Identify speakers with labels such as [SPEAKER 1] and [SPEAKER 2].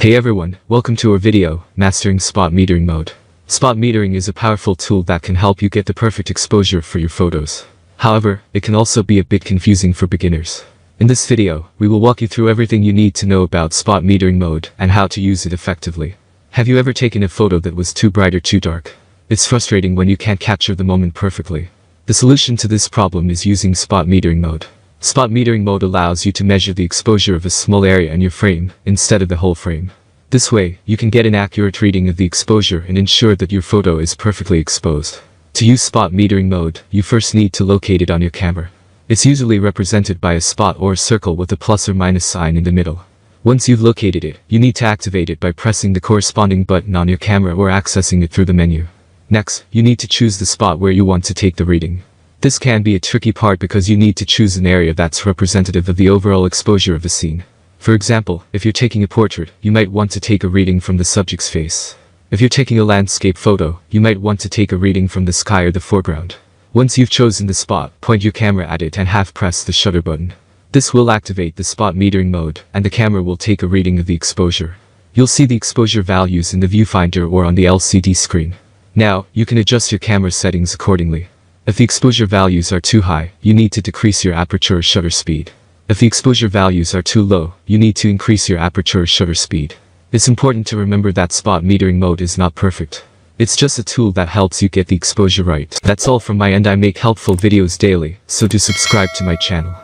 [SPEAKER 1] Hey everyone, welcome to our video, Mastering Spot Metering Mode. Spot metering is a powerful tool that can help you get the perfect exposure for your photos. However, it can also be a bit confusing for beginners. In this video, we will walk you through everything you need to know about spot metering mode and how to use it effectively. Have you ever taken a photo that was too bright or too dark? It's frustrating when you can't capture the moment perfectly. The solution to this problem is using spot metering mode. Spot metering mode allows you to measure the exposure of a small area in your frame, instead of the whole frame. This way, you can get an accurate reading of the exposure and ensure that your photo is perfectly exposed. To use spot metering mode, you first need to locate it on your camera. It's usually represented by a spot or a circle with a plus or minus sign in the middle. Once you've located it, you need to activate it by pressing the corresponding button on your camera or accessing it through the menu. Next, you need to choose the spot where you want to take the reading. This can be a tricky part because you need to choose an area that's representative of the overall exposure of the scene. For example, if you're taking a portrait, you might want to take a reading from the subject's face. If you're taking a landscape photo, you might want to take a reading from the sky or the foreground. Once you've chosen the spot, point your camera at it and half-press the shutter button. This will activate the spot metering mode, and the camera will take a reading of the exposure. You'll see the exposure values in the viewfinder or on the LCD screen. Now, you can adjust your camera settings accordingly. If the exposure values are too high, you need to decrease your aperture or shutter speed. If the exposure values are too low, you need to increase your aperture or shutter speed. It's important to remember that spot metering mode is not perfect. It's just a tool that helps you get the exposure right. That's all from my end. I make helpful videos daily, so do subscribe to my channel.